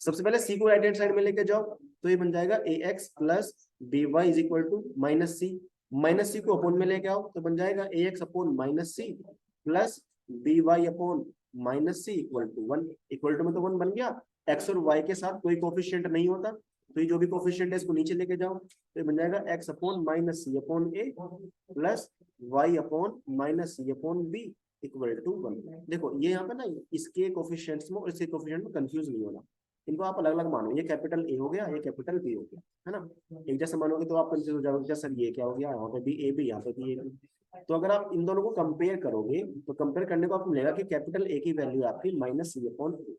सबसे पहले c को राइट हैंड साइड में लेके जाओ, तो ये बन जाएगा ax plus by is equal to minus c, minus c को अपॉन में लेके आओ तो बन जाएगा ax upon minus c plus by upon minus c equal to 1। Equal to में तो 1 बन गया, x और y के साथ कोई कोफिशिएंट नहीं होता, तो ये जो भी कोफिशिएंट है इसको नीचे लेके जाओ, तो ये बन जाएगा x upon minus c upon a plus y upon minus c upon b equal to 1। देखो ये यहाँ पे ना इसके कोफिशिएंट्स में और इसके कोफिशिएंट में कंफ्यूज नहीं होना, इनको आप अलग अलग मानो, ये कैपिटल ए हो गया, ये कैपिटल बी हो गया, है ना। एक जैसा मानोगे तो आप कंफ्यूज हो जाओगे, सर ये क्या हो गया, यहाँ पे भी ए बी, यहाँ पे भी ए बी। तो अगर आप इन दोनों को कंपेयर करोगे तो कंपेयर करने को आपको मिलेगा कि कैपिटल ए की वैल्यू आपकी माइनस सी अपॉन ए,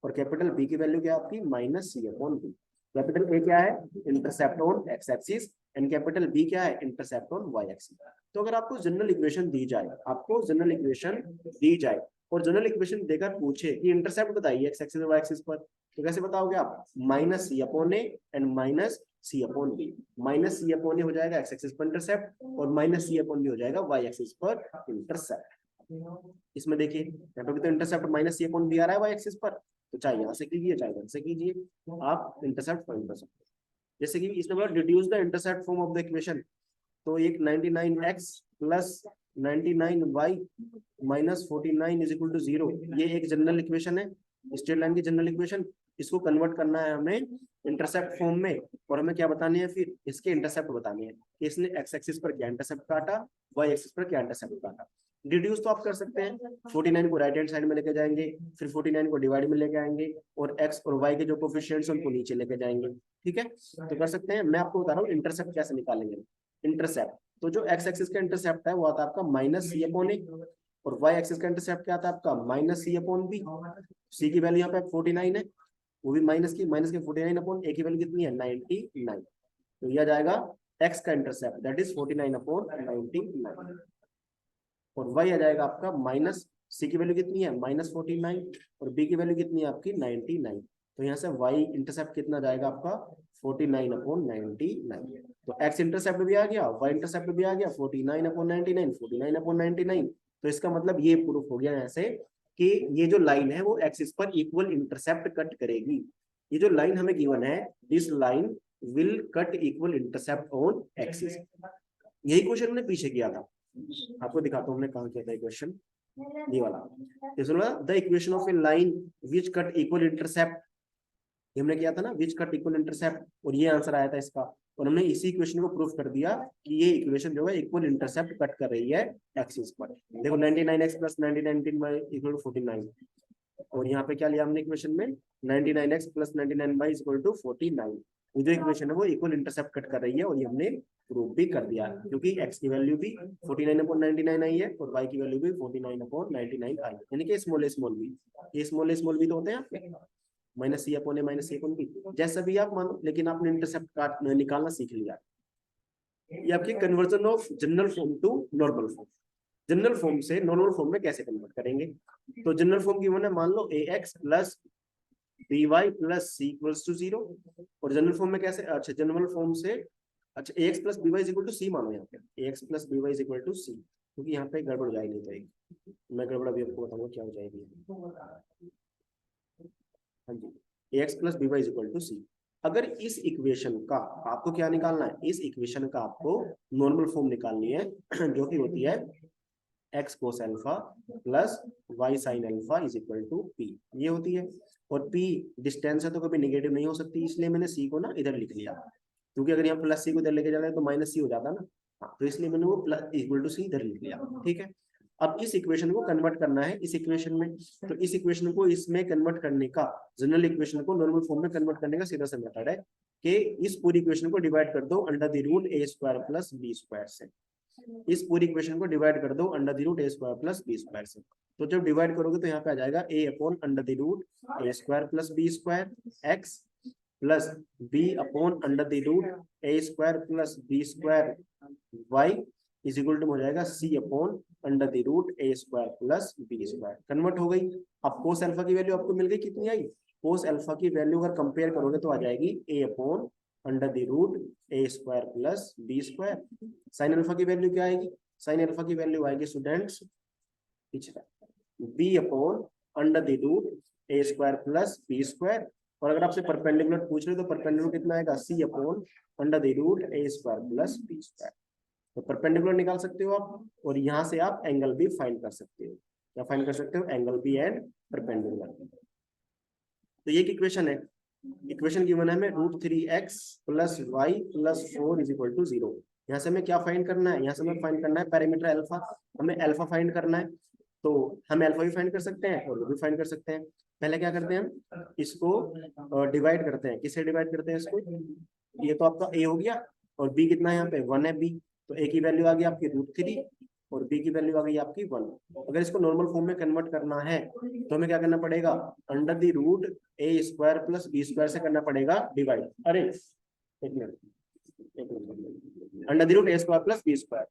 और कैपिटल बी की वैल्यू क्या आपकी minus C upon B. Capital A क्या है, intercept on x axis, and capital B क्या है, इंटरसेप्ट ऑन वाई एक्सिस। तो अगर आपको जनरल इक्वेशन दी जाए, आपको जनरल इक्वेशन दी जाए और जनरल इक्वेशन देकर पूछे कि इंटरसेप्ट बताइए एक्स एक्सिस और वाई एक्सिस पर, तो कैसे बताओगे आप, minus C upon a and minus C upon b. Minus C upon a हो जाएगा एक्स एक्सिस पर इंटरसेप्ट, और माइनस सी अपॉन बी हो जाएगा वाई एक्सिस पर इंटरसेप्ट। इसमें देखिए यहाँ पे भी तो इंटरसेप्ट माइनस सी अपॉन बी आ रहा है वाई एक्सिस पर, तो चाहे यहाँ से कीजिए चाहे यहाँ से कीजिए, आप इंटरसेप्ट फाइंड कर सकते हैं। जैसे कि इसने बोला deduce the intercept form of the equation, तो एक 99x plus 99y minus 49 is equal to 0, ये एक जनरल इक्वेशन है, स्ट्रेट लाइन की जनरल इक्वेशन। इसको कन्वर्ट करना है हमें इंटरसेप्ट फॉर्म में, और हमें क्या बतानी है, फिर इसके इंटरसेप्ट बतानी है कि इसने एक्स एक्सिस पर क्या इंटरसेप्ट काटा, वाई एक्सिस पर क्या इंटरसेप्ट काटा। डिड्यूस तो आप कर सकते हैं, 49 को राइट हैंड साइड में लेके जाएंगे, फिर 49 को डिवाइड में लेके आएंगे, और x और y के जो कोफिशिएंट्स उनको नीचे लेके जाएंगे, ठीक है। तो कर सकते हैं, मैं आपको बता रहा हूँ इंटरसेप्ट कैसे निकालेंगे। इंटरसेप्ट तो जो x एक्सिस का इंटरसेप्ट है वो आता है आपका माइनस सी अपॉन ए, और y एक्सिस का इंटरसेप्ट क्या आता है आपका माइनस सी अपॉन बी। सी की वैल्यू यहाँ पे 49 है, वो भी माइनस की 49 अपॉन ए की वैल्यू कितनी है 99, तो यह जाएगा x का इंटरसेप्ट दैट इज 49 अपॉन 99, और y आ जाएगा आपका माइनस सी की वैल्यू कितनी है माइनस 49, और b की वैल्यू कितनी है आपकी 99, तो यहाँ से y इंटरसेप्ट कितना जाएगा आपका 49 अपॉन 99। तो x इंटरसेप्ट भी आ गया, y इंटरसेप्ट भी आ गया, 49 अपॉन 99, 49 अपॉन 99। तो इसका मतलब ये प्रूफ हो गया यहाँ से कि ये जो लाइन है वो एक्सिस पर इक्वल इंटरसेप्ट कट करेगी। ये जो लाइन हमें गिवन है, this line will cut equal intercept on axis. यही क्वेश्चन हमने पीछे किया था, आपको दिखाता हूँ हमने कहाँ किया था क्वेश्चन, ये वाला। The equation of a line which cut equal intercept, हमने किया था ना, विच कट इक्वल इंटरसेप्ट, और ये आंसर आया था इसका, और हमने इसी इक्वेशन को प्रूफ कर दिया कि ये इक्वेशन जो है इक्वल इंटरसेप्ट कट कर रही है एक्सिस पर। देखो 99x plus 99y equal to 49, और यहाँ पे क्या लिया हमने इक्वेशन में 99x plus 99y equal to 49। ये जो इक्वेशन है वो इक्वल इंटरसेप्ट कट कर रही है, और ये हमने प्रूफ भी कर दिया, क्योंकि x की वैल्यू भी 49 अपॉन 99 आई है, और y की वैल्यू भी 49 अपॉन 99 आई है, यानी कि स्मॉल भी, ये स्मॉल भी तो होते हैं आपके, माइनस सी अपॉन ए माइनस सी अपॉन बी, जैसा भी आप मानो, लेकिन आपने इंटरसेप्ट काट निकालना सीख लिया। ये आपकी conversion of general form to normal form. General form से नॉर्मल फॉर्म में कैसे कन्वर्ट करेंगे, तो जनरल फॉर्म की मैंने मान लो ax plus by plus c equals to 0, और जनरल फॉर्म में कैसे, अच्छा जनरल फॉर्म से, अच्छा ax plus by equal to c मानो, यहाँ पे ax plus by equal to c, क्योंकि यहाँ पे गड़बड़ जाएगी, नहीं तो एक मैं गड़बड़ अभी आपको बताऊंगा क्या हो जाएगी। हाँ जी, ax plus by equal to c। अगर इस इक्वेशन का आपको क्या निकालना है, इस इक्वेशन का आपको नॉर्मल फॉर्म निकालनी है, जो कि होती है x cos alpha plus y sin alpha is equal to p, ये होती है। और p डिस्टेंस है तो कभी नेगेटिव नहीं हो सकती, इसलिए मैंने c को ना इधर लिख लिया, क्योंकि अगर यहाँ प्लस c को इधर लेके जाना है तो माइनस c हो जाता ना, हाँ, तो इसलिए मैंने वो प्लस इक्वल टू c इधर लिख लिया, ठीक है। अब इस इक्वेशन को कन्वर्ट करना है इस इक्वेशन में, तो इस इक्वेशन को इसमें कन्वर्ट करने का, जनरल इक्वेशन को नॉर्मल फॉर्म में कन्वर्ट करने का सीधा सा मेथड है कि इस पूरी इक्वेशन को डिवाइड कर दो under the rule a² plus b² से। इस पूरी इक्वेशन को डिवाइड कर दो under the root A square plus B square से। तो जब डिवाइड करोगे तो यहाँ पे आ जाएगा a upon under the root A square plus B square x plus b upon under the root A square plus B square y is equal to हो जाएगा c upon under the root A square plus B square. Convert हो गई। अब कोस alpha की value आपको मिल गई, कितनी आई? कोस अल्फा की वैल्यू अगर कंपेयर करोगे तो आ जाएगी a upon under the root A square plus B square. Sine alpha की वैल्यू क्या आएगी? साइन अल्फा की वैल्यू आएगी students b upon under the root A square plus B square. और अगर आपसे परपेंडिकुलर पूछ रहे तो परपेंडिकुलर कितना आएगा? C upon under the root A square plus B square. तो परपेंडिकुलर निकाल सकते हो आप, और यहाँ से आप एंगल भी फाइंड कर सकते हो। क्या फाइंड कर सकते हो? Angle B and perpendicular. तो ये इक्वेशन है, इक्वेशन गिवन है हमें √3x plus y plus 4 is equal to 0। यहाँ से हमें क्या फाइंड करना है? यहाँ से हमें फाइंड करना है पैरामीटर अल्फा। हमें अल्फा फाइंड करना है, तो हम अल्फा भी फाइंड कर सकते हैं और भी फाइंड कर सकते हैं। पहले क्या करते हैं? हम इसको डिवाइड करते हैं। किससे डिवाइड करते हैं इसको? ये तो आपका a हो गया, और b कितना है यहाँ पे? 1 है b। तो a की वैल्यू आ गई आपकी √3 और b की वैल्यू आ गई आपकी 1। अगर इसको नॉर्मल फॉर्म में कन्वर्ट करना है तो हमें क्या करना पड़ेगा? Under the root A square plus B square से करना पड़ेगा डिवाइड। अरे एक minute, under the root A square plus B square.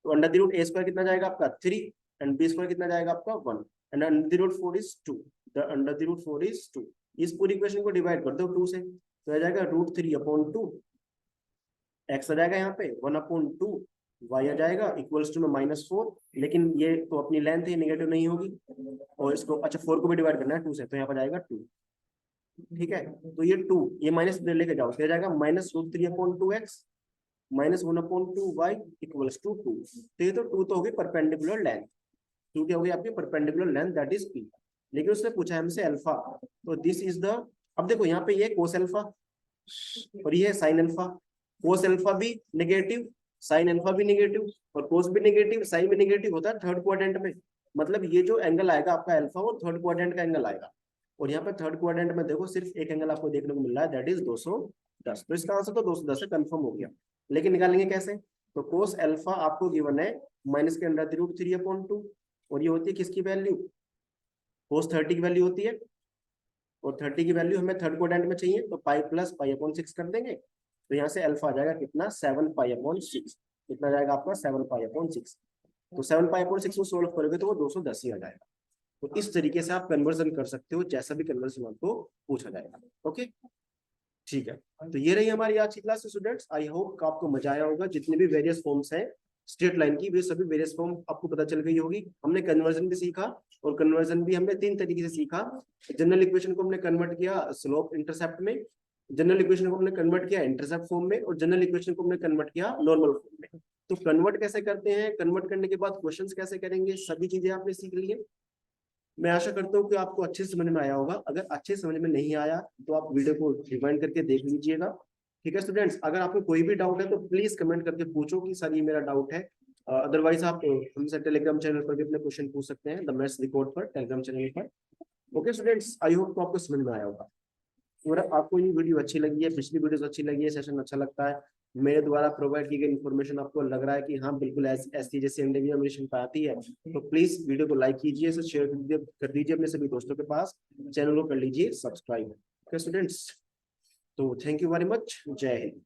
तो under the root A square कितना जाएगा आपका? 3 एंड बी स्क्वायर कितना जाएगा आपका? 1 and under the root 4 is 2। The under the root 4 is 2। इस पूरी इक्वेशन को डिवाइड कर दो 2 से, तो आ जाएगा √3 अपॉन 2। एक्स आ जाएगा यहाँ पे 1/2, वाई आ जाएगा इक्वल्स टू में -4। लेकिन ये तो अपनी लेंथ है, नेगेटिव नहीं होगी। और इसको अच्छा 4 को भी डिवाइड करना है 2 से, तो यहाँ पर जाएगा 2। ठीक है, तो ये 2 ये माइनस लेके जाओ, तो जाएगा -√3 upon 2x -1/2 Y equals to 2। तो ये तो 2 तो होगी परपेंडिकुलर लेंथ। 2 क्या होगी आपकी? Perpendicular length, that is p। लेकिन उसने पूछा है हमसे अल्फा, तो दिस इज द, अब देखो यहाँ पे ये कोस अल्फा और ये साइन अल्फा। कोस अल्फा भी नेगेटिव, साइन अल्फा भी नेगेटिव, और कोस भी नेगेटिव, साइन भी नेगेटिव होता है थर्ड क्वाड्रेंट में। मतलब ये जो एंगल आएगा आपका अल्फा, वो थर्ड क्वाड्रेंट का एंगल आएगा। और यहाँ पे थर्ड क्वाड्रेंट में देखो सिर्फ एक एंगल आपको देखने को मिल रहा है, दैट इज 210। तो इसका आंसर तो 210 से कंफर्म हो गया। लेकिन निकालेंगे कैसे? तो कोस अल्फा आपको गिवन है माइनस के अंडर द रूट 3/2, और ये होती है किसकी वैल्यू? कोस 30 की वैल्यू होती है, और 30 की वैल्यू हमें थर्ड क्वाड्रेंट में चाहिए, तो पाई प्लस पाई/6 कर देंगे। तो यहाँ से अल्फा आ जाएगा कितना? 7π/6। कितना जाएगा आपका? 7π/6। तो 7π/6 को सोल्व करोगे तो वो 210 ही आ जाएगा। तो इस तरीके से आप कन्वर्जन कर सकते हो, जैसा भी कन्वर्जन आपको पूछा जाएगा। ओके, ठीक है। तो ये रही हमारी आज की क्लास स्टूडेंट्स। आई होप आपको मजा आया होगा। जितने भी वेरियस फॉर्म्स हैं स्ट्रेट लाइन की, वे सभी वेरियस फॉर्म आपको पता चल गई होगी। हमने कन्वर्जन भी सीखा, और कन्वर्जन भी हमने 3 तरीके से सीखा। जनरल इक्वेशन को हमने कन्वर्ट किया स्लोप इंटरसेप्ट में, जनरल इक्वेशन को हमने कन्वर्ट किया इंटरसेप्ट फॉर्म में, और जनरल इक्वेशन को हमने कन्वर्ट किया नॉर्मल फॉर्म में। तो कन्वर्ट कैसे करते हैं, कन्वर्ट करने के बाद क्वेश्चंस कैसे करेंगे, सभी चीजें आपने सीख ली है। मैं आशा करता हूँ कि आपको अच्छे से समझ में आया होगा। अगर अच्छे समझ में नहीं आया तो आप वीडियो को रिवाइंड करके देख लीजिएगा। ठीक है स्टूडेंट्स, अगर आपको कोई भी डाउट है तो प्लीज कमेंट करके पूछो कि सर ये मेरा डाउट है। अदरवाइज आप हमसे टेलीग्राम चैनल पर भी अपने क्वेश्चन पूछ सकते हैं, द मैथ्स रिकॉर्ड पर, टेलीग्राम चैनल पर। ओके स्टूडेंट्स, आई होप तो आपको समझ में आया होगा। अगर आपको ये वीडियो अच्छी लगी है, पिछली वीडियोस अच्छी लगी है, सेशन अच्छा लगता है, मेरे द्वारा प्रोवाइड की गई इन्फॉर्मेशन आपको लग रहा है कि हाँ बिल्कुल ऐसी जैसे एग्जामिनेशन पर आती है, तो प्लीज वीडियो को लाइक कीजिए, इसे शेयर कर दीजिए अपने सभी दोस्तों के पास, चैनल को कर लीजिए सब्सक्राइब। ओके स्टूडेंट्स, तो थैंक यू वेरी मच, जय हिंद।